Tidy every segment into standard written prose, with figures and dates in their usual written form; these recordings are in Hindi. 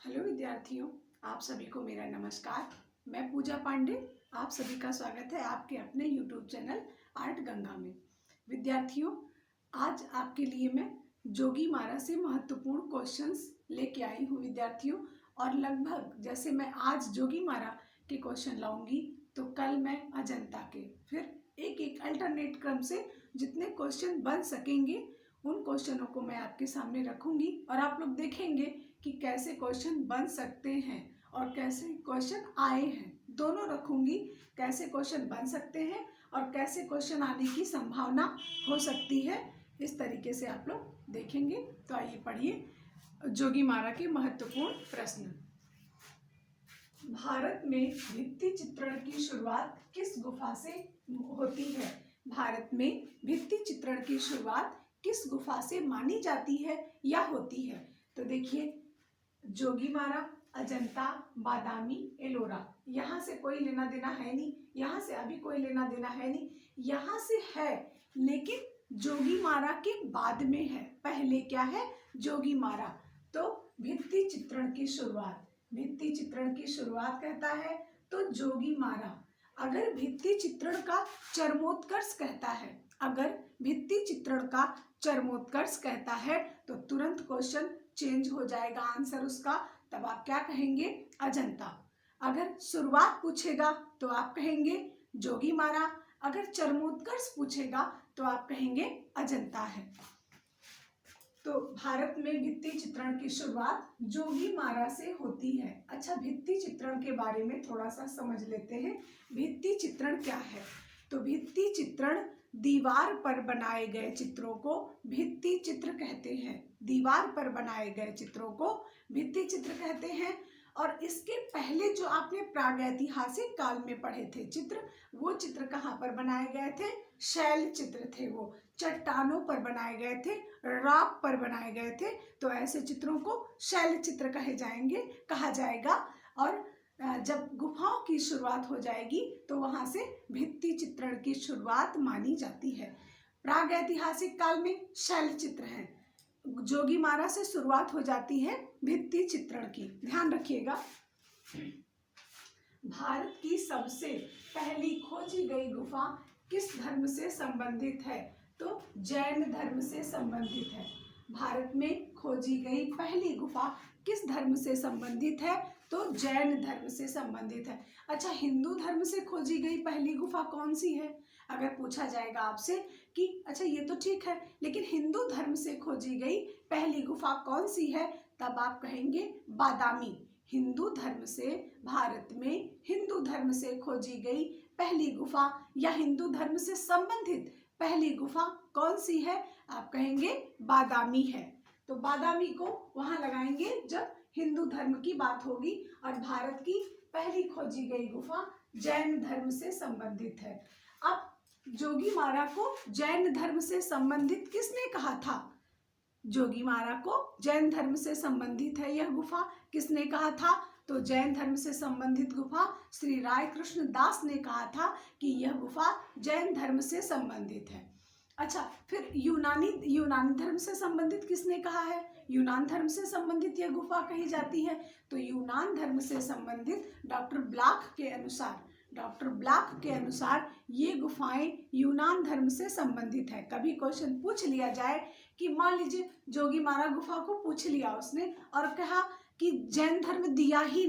हेलो विद्यार्थियों, आप सभी को मेरा नमस्कार। मैं पूजा पांडे, आप सभी का स्वागत है आपके अपने यूट्यूब चैनल आर्ट गंगा में। विद्यार्थियों, आज आपके लिए मैं जोगीमारा से महत्वपूर्ण क्वेश्चंस लेके आई हूँ विद्यार्थियों। और लगभग जैसे मैं आज जोगीमारा के क्वेश्चन लाऊंगी तो कल मैं अजंता के, फिर एक एक अल्टरनेट क्रम से जितने क्वेश्चन बन सकेंगे उन क्वेश्चनों को मैं आपके सामने रखूंगी और आप लोग देखेंगे कि कैसे क्वेश्चन बन सकते हैं और कैसे क्वेश्चन आए हैं। दोनों रखूंगी, कैसे क्वेश्चन बन सकते हैं और कैसे क्वेश्चन आने की संभावना हो सकती है, इस तरीके से आप लोग देखेंगे। तो आइए पढ़िए जोगीमारा के महत्वपूर्ण प्रश्न। भारत में भित्ति चित्रण की शुरुआत किस गुफा से होती है? भारत में भित्ति चित्रण की शुरुआत किस गुफा से मानी जाती है या होती है? तो देखिए, जोगीमारा, अजंता, बादामी, एलोरा, यहाँ से कोई लेना देना है नहीं, यहाँ से अभी कोई लेना देना है नहीं, यहाँ से है लेकिन जोगीमारा के बाद में है। पहले क्या है? जोगीमारा। तो भित्ति चित्रण की शुरुआत, भित्ति चित्रण की शुरुआत कहता है तो जोगीमारा। अगर भित्ति चित्रण का चरमोत्कर्ष कहता है, अगर भित्ति चित्रण का चरमोत्कर्ष कहता है तो तुरंत क्वेश्चन चेंज हो जाएगा आंसर उसका। तब आप क्या कहेंगे? अजंता। अगर शुरुआत पूछेगा तो आप कहेंगे जोगीमारा, अगर चरमोत्कर्ष पूछेगा तो आप कहेंगे अजंता है। तो भारत में भित्ति चित्रण की शुरुआत जोगीमारा से होती है। अच्छा, भित्ति चित्रण के बारे में थोड़ा सा समझ लेते हैं। भित्ति चित्रण क्या है? तो भित्ति चित्रण दीवार पर बनाए गए चित्रों को भित्ति चित्र कहते हैं। दीवार पर बनाए गए चित्रों को भित्ति चित्र कहते हैं। और इसके पहले जो आपने प्रागैतिहासिक काल में पढ़े थे चित्र, वो चित्र कहाँ पर बनाए गए थे? शैल चित्र थे, वो चट्टानों पर बनाए गए थे, रॉक पर बनाए गए थे। तो ऐसे चित्रों को शैल चित्र कहा जाएगा। और जब गुफाओं की शुरुआत हो जाएगी तो वहां से भित्ति चित्रण की शुरुआत मानी जाती है। प्रागैतिहासिक काल में शैल चित्र है, जोगीमारा से शुरुआत हो जाती है भित्ति चित्रण की। ध्यान रखिएगा। भारत की सबसे पहली खोजी गई गुफा किस धर्म से संबंधित है? तो जैन धर्म से संबंधित है। भारत में खोजी गई पहली गुफा किस धर्म से संबंधित है? तो जैन धर्म से संबंधित है। अच्छा, हिंदू धर्म से खोजी गई पहली गुफा कौन सी है? अगर पूछा जाएगा आपसे कि अच्छा ये तो ठीक है लेकिन हिंदू धर्म से खोजी गई पहली गुफा कौन सी है, तब आप कहेंगे बादामी। हिंदू धर्म से, भारत में हिंदू धर्म से खोजी गई पहली गुफा या हिंदू धर्म से संबंधित पहली गुफा कौन सी है? आप कहेंगे बादामी है। तो बादामी को वहां लगाएंगे जब हिंदू धर्म की बात होगी। और भारत की पहली खोजी गई गुफा जैन धर्म से संबंधित है। अब जोगीमारा को जैन धर्म से संबंधित किसने कहा था? जोगीमारा को जैन धर्म से संबंधित है यह गुफा, किसने कहा था? तो जैन धर्म से संबंधित गुफा श्री राय कृष्ण दास ने कहा था कि यह गुफा जैन धर्म से संबंधित है। अच्छा, फिर यूनानी धर्म से संबंधित किसने कहा है? यूनान धर्म से संबंधित यह गुफा कही जाती है। तो यूनान धर्म से संबंधित डॉक्टर ब्लॉक के अनुसार ये गुफाएं यूनान धर्म से संबंधित है। कभी क्वेश्चन पूछ लिया जाए कि मान लीजिए जोगीमारा गुफा को पूछ लिया उसने और कहा कि जैन धर्म दिया ही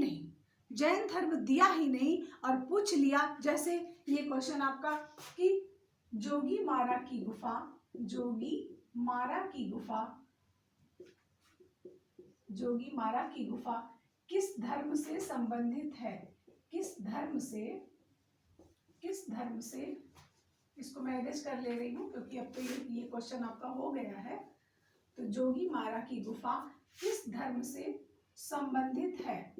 नहीं और पूछ लिया, जैसे ये क्वेश्चन आपका कि जोगीमारा की गुफा किस धर्म से संबंधित है? किस धर्म से, इसको मैं एरेज कर ले रही हूँ क्योंकि अब तो ये क्वेश्चन आपका हो गया है। तो जोगीमारा की गुफा किस धर्म से संबंधित है?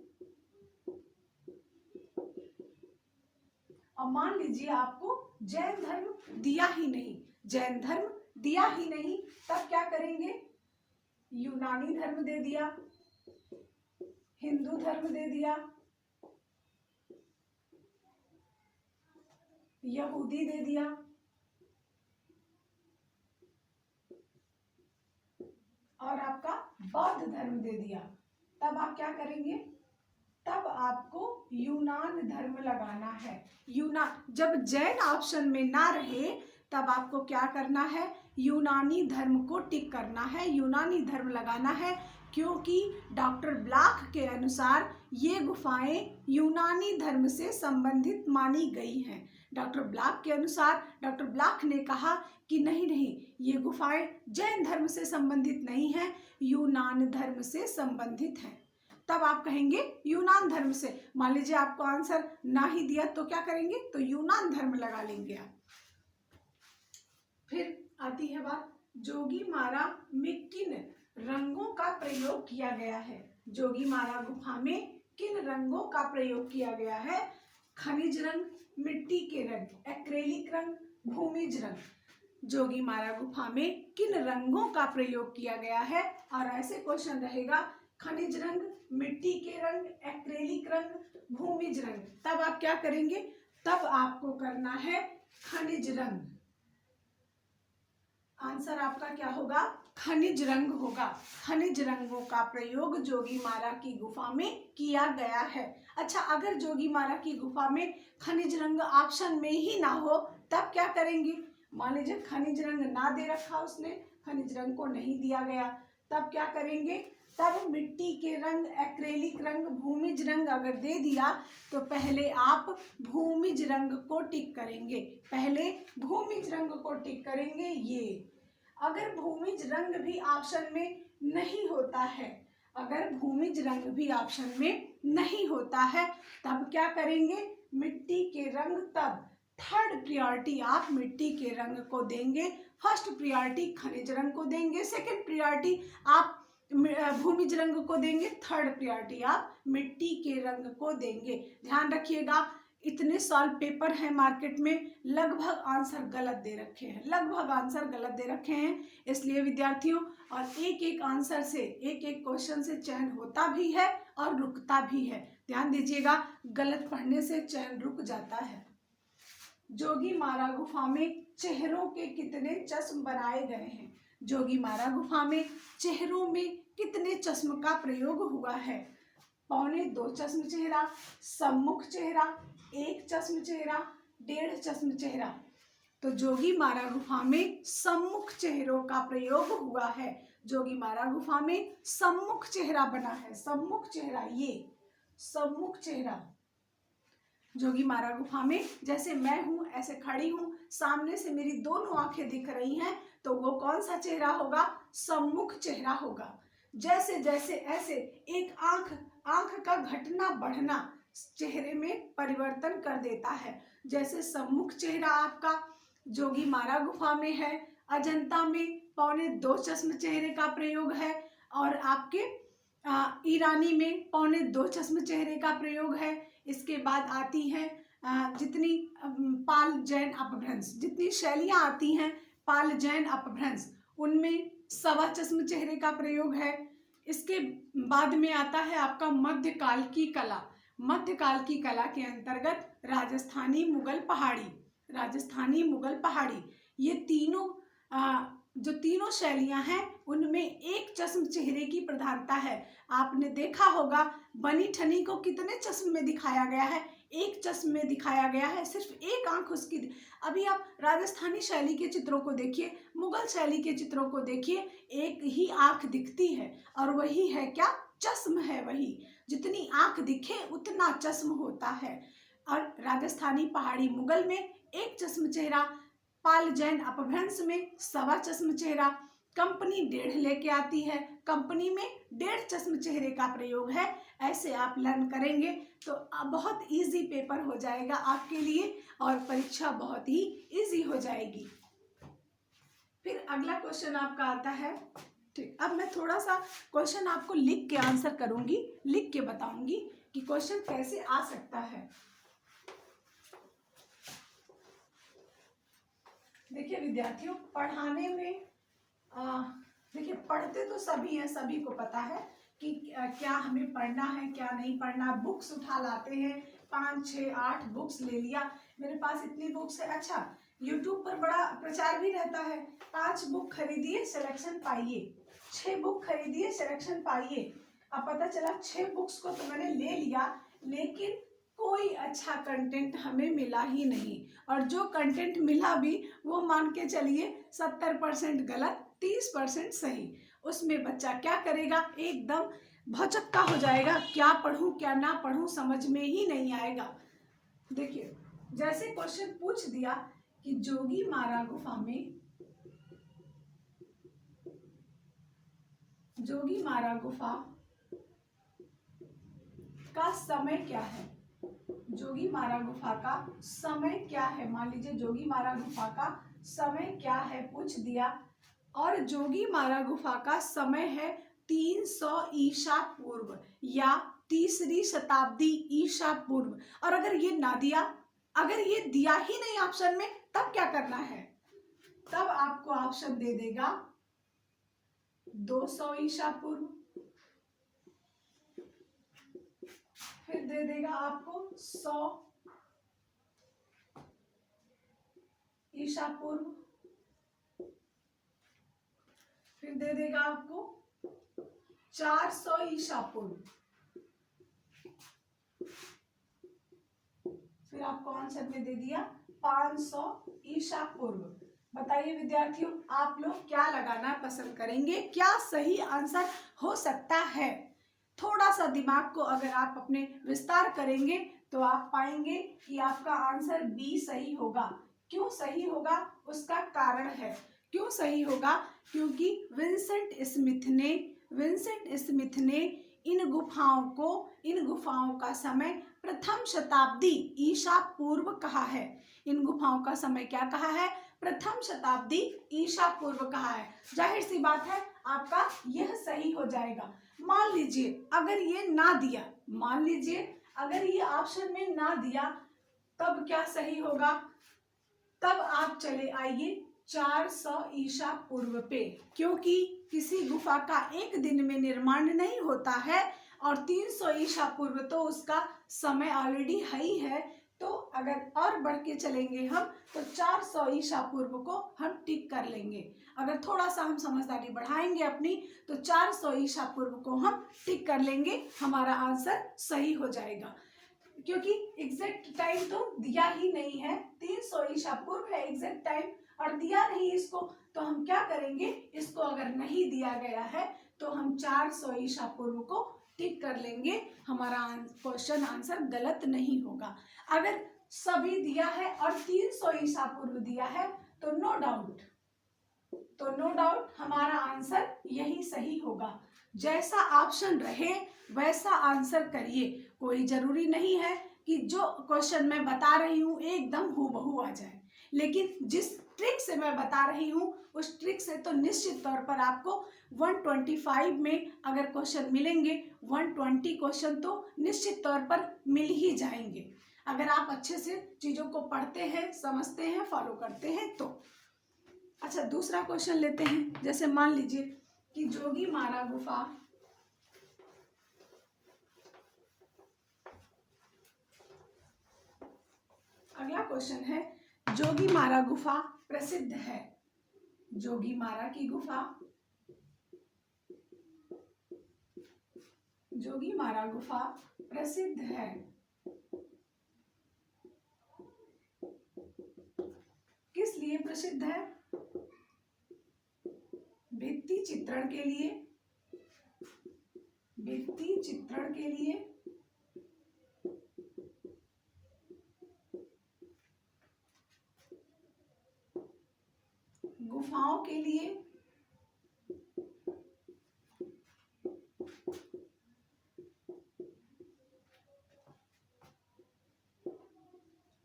और मान लीजिए आपको जैन धर्म दिया ही नहीं, तब क्या करेंगे? यूनानी धर्म दे दिया, हिंदू धर्म दे दिया, यहूदी दे दिया, और आपका बौद्ध धर्म दे दिया। तब आप क्या करेंगे, तब आपको यूनान धर्म लगाना है। यूनान, जब जैन ऑप्शन में ना रहे तब आपको क्या करना है, यूनानी धर्म को टिक करना है, यूनानी धर्म लगाना है, क्योंकि डॉक्टर ब्लॉक के अनुसार ये गुफाएं यूनानी धर्म से संबंधित मानी गई हैं। डॉक्टर ब्लॉक के अनुसार, डॉक्टर ब्लॉक ने कहा कि नहीं नहीं, ये गुफाएं जैन धर्म से संबंधित नहीं हैं, यूनान धर्म से संबंधित हैं। तब आप कहेंगे यूनान धर्म से। मान लीजिए आपको आंसर ना ही दिया तो क्या करेंगे, तो यूनान धर्म लगा लेंगे आप। फिर आती है बात, जोगीमारा में किन रंगों का प्रयोग किया गया है। जोगीमारा गुफा में किन रंगों का प्रयोग किया गया है, खनिज रंग, मिट्टी के रंग, एक्रेलिक रंग, भूमिज रंग। जोगीमारा गुफा में किन रंगों का प्रयोग किया गया है, और ऐसे क्वेश्चन रहेगा, खनिज रंग, मिट्टी के रंग, एक्रेलिक रंग, भूमिज रंग। तब आप क्या करेंगे, तब आपको करना है खनिज रंग। आंसर आपका क्या होगा, खनिज रंग होगा। खनिज रंगों का प्रयोग जोगीमारा की गुफा में किया गया है। अच्छा, अगर जोगीमारा की गुफा में खनिज रंग ऑप्शन में ही ना हो तब क्या करेंगे, मान लीजिए खनिज रंग ना दे रखा उसने, खनिज रंग को नहीं दिया गया, तब क्या करेंगे, तब मिट्टी के रंग, एक्रेलिक रंग, भूमिज रंग अगर दे दिया तो पहले आप भूमिज रंग को टिक करेंगे, पहले भूमिज रंग को टिक करेंगे। ये अगर भूमिज रंग भी ऑप्शन में नहीं होता है, अगर भूमिज रंग भी ऑप्शन में नहीं होता है तब क्या करेंगे, मिट्टी के रंग। तब थर्ड प्रायोरिटी आप मिट्टी के रंग को देंगे, फर्स्ट प्रायोरिटी खनिज रंग को देंगे, सेकंड प्रायोरिटी आप भूमिज रंग को देंगे, थर्ड प्रायोरिटी आप मिट्टी के रंग को देंगे। ध्यान रखिएगा, इतने सॉल्व पेपर हैं मार्केट में, लगभग आंसर गलत दे रखे हैं, लगभग आंसर गलत दे रखे हैं। इसलिए विद्यार्थियों, और एक एक आंसर से, एक एक क्वेश्चन से चयन होता भी है और रुकता भी है। ध्यान दीजिएगा, गलत पढ़ने से चयन रुक जाता है। जोगीमारा गुफा में चेहरों के कितने चश्म बनाए गए हैं। जोगीमारा गुफा में चेहरों में कितने चश्म का प्रयोग हुआ है, 2.25 चश्म चेहरा, सम्मुख चेहरा, 1 चश्म चेहरा, 1.5 चश्म चेहरा। तो जोगीमारा गुफा में सम्मुख चेहरों का प्रयोग हुआ है। जोगीमारा गुफा में सम्मुख चेहरा बना है, सम्मुख चेहरा, ये सम्मुख चेहरा। जोगीमारा गुफा में जैसे मैं हूं, ऐसे खड़ी हूं, सामने से मेरी दोनों आंखें दिख रही हैं, तो वो कौन सा चेहरा होगा, सम्मुख चेहरा होगा। जैसे जैसे ऐसे एक आंख का घटना बढ़ना चेहरे में परिवर्तन कर देता है। जैसे सम्मुख चेहरा आपका जोगीमारा गुफा में है, अजंता में 2.25 चश्म चेहरे का प्रयोग है, और आपके ईरानी में 2.25 चश्म चेहरे का प्रयोग है। इसके बाद आती है जितनी पाल जैन अपभ्रंश, जितनी शैलियाँ आती हैं पाल जैन अपभ्रंश, उनमें 1.25 चश्म चेहरे का प्रयोग है। इसके बाद में आता है आपका मध्यकाल की कला। मध्यकाल की कला के अंतर्गत राजस्थानी मुगल पहाड़ी, राजस्थानी मुगल पहाड़ी, ये तीनों जो तीनों शैलियां हैं उनमें 1 चश्म चेहरे की प्रधानता है। आपने देखा होगा बनी ठनी को कितने चश्म में दिखाया गया है, 1 चश्म में दिखाया गया है, सिर्फ एक आंख उसकी। अभी आप राजस्थानी शैली के चित्रों को देखिए, मुगल शैली के चित्रों को देखिए, एक ही आंख दिखती है, और वही है क्या, चश्म है। वही जितनी आंख दिखे उतना चश्म होता है। और राजस्थानी पहाड़ी मुगल में 1 चश्म चेहरा, पाल जैन अपभ्रंश में 1.25 चश्म चेहरा, कंपनी 1.5 लेके आती है, कंपनी में 1.5 चश्म चेहरे का प्रयोग है। ऐसे आप लर्न करेंगे तो बहुत इजी पेपर हो जाएगा आपके लिए, और परीक्षा बहुत ही इजी हो जाएगी। फिर अगला क्वेश्चन आपका आता है, ठीक, अब मैं थोड़ा सा क्वेश्चन आपको लिख के आंसर करूंगी, लिख के बताऊंगी कि क्वेश्चन कैसे आ सकता है। देखिए विद्यार्थियों, पढ़ाने में देखिए पढ़ते तो सभी हैं, सभी को पता है कि क्या हमें पढ़ना है क्या नहीं पढ़ना। बुक्स उठा लाते हैं, 5, 6, 8 बुक्स ले लिया, मेरे पास इतनी बुक्स है। अच्छा, यूट्यूब पर बड़ा प्रचार भी रहता है, 5 बुक खरीदिए सिलेक्शन पाइए, 6 बुक खरीदिए सिलेक्शन पाइए। अब पता चला 6 बुक्स को तो मैंने ले लिया, लेकिन कोई अच्छा कंटेंट हमें मिला ही नहीं, और जो कंटेंट मिला भी वो मान के चलिए 70% गलत, 30% सही। उसमें बच्चा क्या करेगा, एकदम भौचक्का हो जाएगा, क्या पढूं क्या ना पढूं समझ में ही नहीं आएगा। देखिए, जैसे क्वेश्चन पूछ दिया कि जोगी मारा गुफा में, जोगी मारा गुफा का समय क्या है, जोगी मारा गुफा का समय क्या है, मान लीजिए जोगी मारा गुफा का समय क्या है पूछ दिया, और जोगी मारा गुफा का समय है 300 ईसा पूर्व या 3री शताब्दी ईसा पूर्व। और अगर ये ना दिया, अगर ये दिया ही नहीं ऑप्शन में, तब क्या करना है, तब आपको ऑप्शन दे देगा 200 ईसा पूर्व, फिर दे देगा आपको 100 ईसा पूर्व, फिर दे देगा आपको 400 ईसा पूर्व, फिर आपको आंसर में दे दिया 500 ईसा पूर्व। बताइए विद्यार्थियों, आप लोग क्या लगाना पसंद करेंगे, क्या सही आंसर हो सकता है। थोड़ा सा दिमाग को अगर आप अपने विस्तार करेंगे तो आप पाएंगे कि आपका आंसर बी सही होगा। क्यों सही होगा, उसका कारण है। क्यों सही होगा, क्योंकि विंसेंट स्मिथ ने इन गुफाओं का समय प्रथम शताब्दी ईसा पूर्व कहा है। इन गुफाओं का समय क्या कहा है, प्रथम शताब्दी ईसा पूर्व कहा है। जाहिर सी बात है आपका यह सही हो जाएगा। मान लीजिए अगर ये ना दिया, मान लीजिए अगर ये ऑप्शन में ना दिया, तब क्या सही होगा, तब आप चले आइए 400 ईसा पूर्व पे, क्योंकि किसी गुफा का एक दिन में निर्माण नहीं होता है, और 300 ईसा पूर्व तो उसका समय ऑलरेडी है ही है। तो अगर और बढ़ के चलेंगे हम तो 400 ईसा पूर्व को हम टिक कर लेंगे। अगर थोड़ा सा हम समझदारी बढ़ाएंगे अपनी तो 400 ईसा पूर्व को हम टिक कर लेंगे, हमारा आंसर सही हो जाएगा। क्योंकि एग्जैक्ट टाइम तो दिया ही नहीं है, 300 ईसा पूर्व है एग्जैक्ट टाइम, और दिया नहीं इसको, तो हम क्या करेंगे, इसको अगर नहीं दिया गया है तो हम 400 ईसा पूर्व को टिक कर लेंगे, हमारा क्वेश्चन आंसर गलत नहीं होगा। अगर सभी दिया है और 300 ईसा पूर्व दिया है तो नो डाउट हमारा आंसर यही सही होगा। जैसा ऑप्शन रहे वैसा आंसर करिए, कोई जरूरी नहीं है कि जो क्वेश्चन मैं बता रही हूँ एकदम हूबहू आ जाए, लेकिन जिस ट्रिक से मैं बता रही हूँ उस ट्रिक से तो निश्चित तौर पर आपको 125 में अगर क्वेश्चन मिलेंगे, 120 क्वेश्चन तो निश्चित तौर पर मिल ही जाएंगे, अगर आप अच्छे से चीजों को पढ़ते हैं, समझते हैं, फॉलो करते हैं तो। अच्छा, दूसरा क्वेश्चन लेते हैं। जैसे मान लीजिए कि जोगी मारा गुफा, अगला क्वेश्चन है, जोगी मारा गुफा प्रसिद्ध है, जोगी मारा की गुफा, जोगी मारा गुफा प्रसिद्ध है, किस लिए प्रसिद्ध है, भित्ति चित्रण के लिए, भित्ति चित्रण के लिए, गुफाओं के लिए,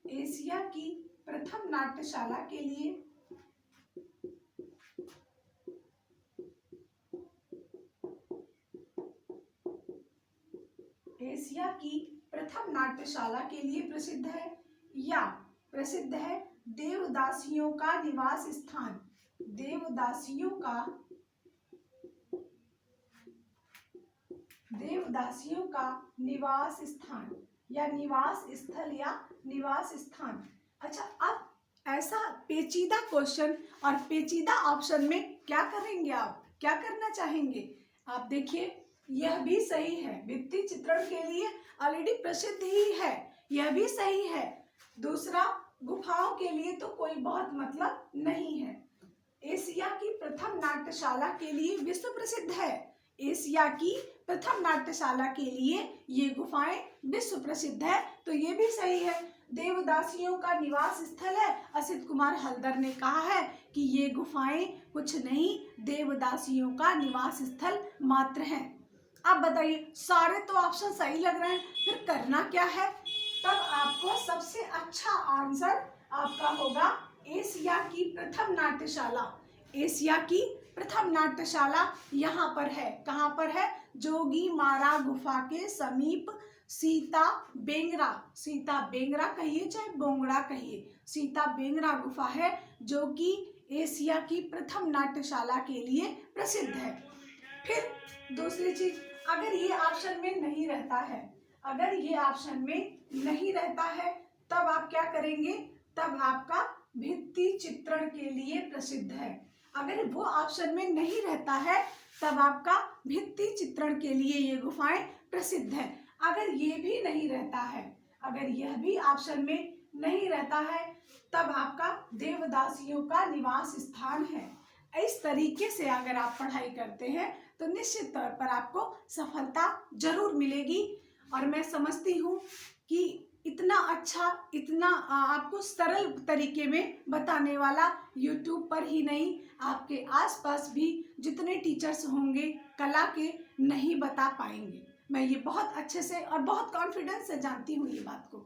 एशिया की प्रथम नाट्यशाला के लिए, एशिया की प्रथम नाट्यशाला के लिए प्रसिद्ध है, या प्रसिद्ध है देवदासियों का निवास स्थान, देवदासियों का निवास स्थान, या निवास स्थल या निवास स्थान। अच्छा, अब ऐसा पेचीदा क्वेश्चन और पेचीदा ऑप्शन में क्या करेंगे आप, क्या करना चाहेंगे आप? देखिए, यह भी सही है, भित्ति चित्रण के लिए ऑलरेडी प्रसिद्ध ही है, यह भी सही है। दूसरा, गुफाओं के लिए तो कोई बहुत मतलब नहीं है। एशिया की प्रथम नाट्यशाला के लिए विश्व प्रसिद्ध है, एशिया की प्रथम नाट्यशाला के लिए ये गुफाएं विश्व प्रसिद्ध है, तो ये भी सही है। देवदासियों का निवास स्थल है, असित कुमार हल्दर ने कहा है कि ये गुफाएं कुछ नहीं, देवदासियों का निवास स्थल मात्र है। अब बताइए, सारे तो ऑप्शन सही लग रहे हैं, फिर करना क्या है? तब आपको सबसे अच्छा आंसर आपका होगा एशिया की प्रथम नाट्यशाला। एशिया की प्रथम नाट्यशाला यहाँ पर है, कहाँ पर है? जोगी मारा गुफा के समीप सीता बेंगरा कहिए चाहे बोंगड़ा कहिए, सीता बेंगरा गुफा है जो कि एशिया की प्रथम नाट्यशाला के लिए प्रसिद्ध है। फिर दूसरी चीज, अगर ये ऑप्शन में नहीं रहता है, अगर ये ऑप्शन में नहीं रहता है तब आप क्या करेंगे? तब आपका भित्ति चित्रण के लिए प्रसिद्ध है। अगर वो ऑप्शन में नहीं रहता है तब आपका भित्ति चित्रण के लिए ये गुफाएं प्रसिद्ध है। अगर ये भी नहीं रहता है, अगर यह भी ऑप्शन में नहीं रहता है तब आपका देवदासियों का निवास स्थान है। इस तरीके से अगर आप पढ़ाई करते हैं तो निश्चित तौर पर आपको सफलता जरूर मिलेगी। और मैं समझती हूँ कि इतना अच्छा, इतना आपको सरल तरीके में बताने वाला YouTube पर ही नहीं, आपके आसपास भी जितने टीचर्स होंगे कला के नहीं बता पाएंगे। मैं ये बहुत अच्छे से और बहुत कॉन्फिडेंस से जानती हूँ ये बात को।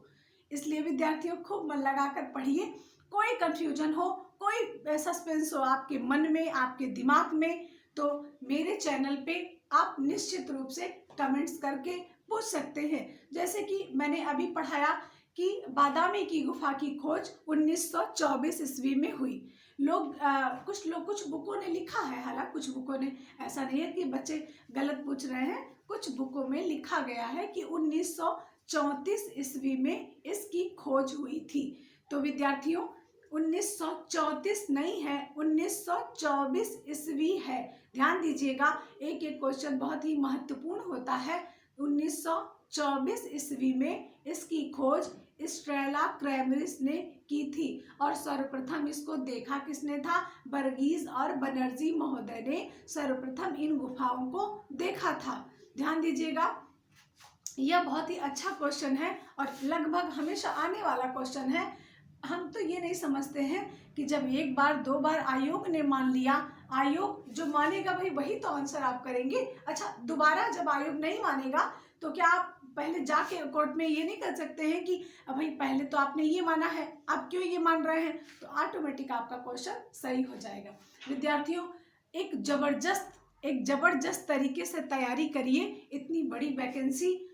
इसलिए विद्यार्थियों खूब मन लगाकर पढ़िए। कोई कंफ्यूजन हो, कोई सस्पेंस हो आपके मन में, आपके दिमाग में, तो मेरे चैनल पे आप निश्चित रूप से कमेंट्स करके पूछ सकते हैं। जैसे कि मैंने अभी पढ़ाया कि बादामी की गुफा की खोज 1924 ईस्वी में हुई। कुछ बुकों ने लिखा है, हालांकि कुछ बुकों ने, ऐसा नहीं है कि बच्चे गलत पूछ रहे हैं, कुछ बुकों में लिखा गया है कि 1934 ईस्वी में इसकी खोज हुई थी। तो विद्यार्थियों 1934 नहीं है, 1924 ईस्वी है। ध्यान दीजिएगा, एक एक क्वेश्चन बहुत ही महत्वपूर्ण होता है। 1924 ईस्वी में इसकी खोज स्टेला क्रैमरिस ने की थी और सर्वप्रथम इसको देखा किसने था? वर्गीज और बनर्जी महोदय ने सर्वप्रथम इन गुफाओं को देखा था। ध्यान दीजिएगा, यह बहुत ही अच्छा क्वेश्चन है और लगभग हमेशा आने वाला क्वेश्चन है। हम तो ये नहीं समझते हैं कि जब एक बार दो बार आयोग ने मान लिया, आयोग जो मानेगा भाई वही तो आंसर आप करेंगे। अच्छा, दोबारा जब आयोग नहीं मानेगा तो क्या आप पहले जाके कोर्ट में ये नहीं कर सकते हैं कि भाई पहले तो आपने ये माना है, आप क्यों ये मान रहे हैं? तो ऑटोमेटिक आपका क्वेश्चन सही हो जाएगा। विद्यार्थियों, एक जबरदस्त तरीके से तैयारी करिए। इतनी बड़ी वैकेंसी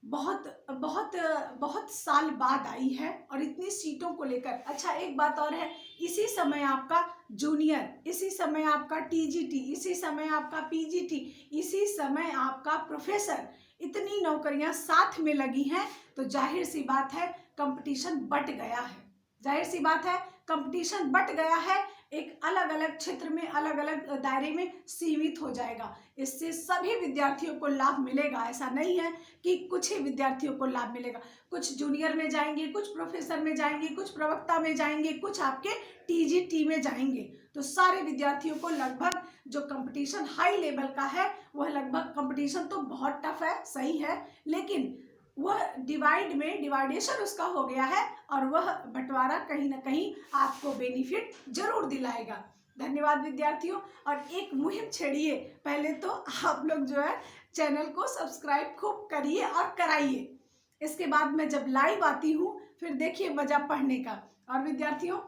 बहुत साल बाद आई है और इतनी सीटों को लेकर। अच्छा, एक बात और है, इसी समय आपका जूनियर, इसी समय आपका टीजीटी, इसी समय आपका पीजीटी, इसी समय आपका प्रोफेसर, इतनी नौकरियां साथ में लगी हैं, तो जाहिर सी बात है कंपटीशन बट गया है। जाहिर सी बात है कंपटीशन बट गया है, एक अलग अलग क्षेत्र में, अलग अलग दायरे में सीमित हो जाएगा। इससे सभी विद्यार्थियों को लाभ मिलेगा। ऐसा नहीं है कि कुछ ही विद्यार्थियों को लाभ मिलेगा। कुछ जूनियर में जाएंगे, कुछ प्रोफेसर में जाएंगे, कुछ प्रवक्ता में जाएंगे, कुछ आपके टीजीटी में जाएंगे। तो सारे विद्यार्थियों को लगभग जो कंपटीशन हाई लेवल का है, वह लगभग कंपटीशन तो बहुत टफ है, सही है, लेकिन वह डिवाइडेशन उसका हो गया है और वह बंटवारा कहीं ना कहीं आपको बेनिफिट जरूर दिलाएगा। धन्यवाद विद्यार्थियों। और एक मुहिम छेड़िए, पहले तो आप लोग जो है चैनल को सब्सक्राइब खूब करिए और कराइए। इसके बाद मैं जब लाइव आती हूँ फिर देखिए मजा पढ़ने का। और विद्यार्थियों,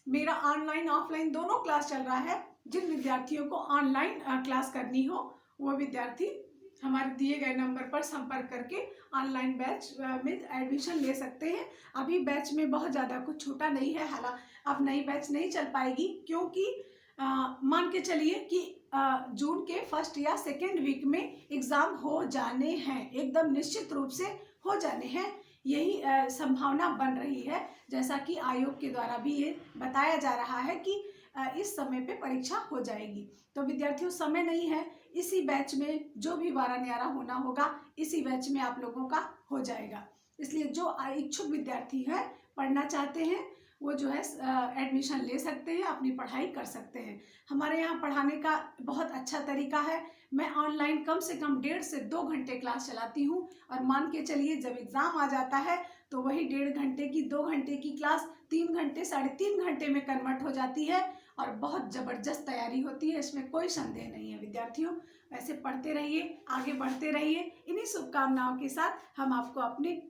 मेरा ऑनलाइन ऑफलाइन दोनों क्लास चल रहा है। जिन विद्यार्थियों को ऑनलाइन क्लास करनी हो वो विद्यार्थी हमारे दिए गए नंबर पर संपर्क करके ऑनलाइन बैच में एडमिशन ले सकते हैं। अभी बैच में बहुत ज़्यादा कुछ छूटा नहीं है, हालांकि अब नई बैच नहीं चल पाएगी क्योंकि मान के चलिए कि जून के फर्स्ट या सेकेंड वीक में एग्ज़ाम हो जाने हैं, एकदम निश्चित रूप से हो जाने हैं। यही संभावना बन रही है, जैसा कि आयोग के द्वारा भी ये बताया जा रहा है कि इस समय पे परीक्षा हो जाएगी। तो विद्यार्थियों, समय नहीं है, इसी बैच में जो भी 12 होना होगा इसी बैच में आप लोगों का हो जाएगा। इसलिए जो इच्छुक विद्यार्थी हैं, पढ़ना चाहते हैं, वो जो है एडमिशन ले सकते हैं, अपनी पढ़ाई कर सकते हैं। हमारे यहाँ पढ़ाने का बहुत अच्छा तरीका है। मैं ऑनलाइन कम से कम 1.5 से 2 घंटे क्लास चलाती हूँ, और मान के चलिए जब एग्ज़ाम आ जाता है तो वही 1.5 घंटे की 2 घंटे की क्लास 3 घंटे 3.5 घंटे में कन्वर्ट हो जाती है, और बहुत ज़बरदस्त तैयारी होती है, इसमें कोई संदेह नहीं है विद्यार्थियों। वैसे पढ़ते रहिए, आगे बढ़ते रहिए। इन्हीं शुभकामनाओं के साथ हम आपको अपने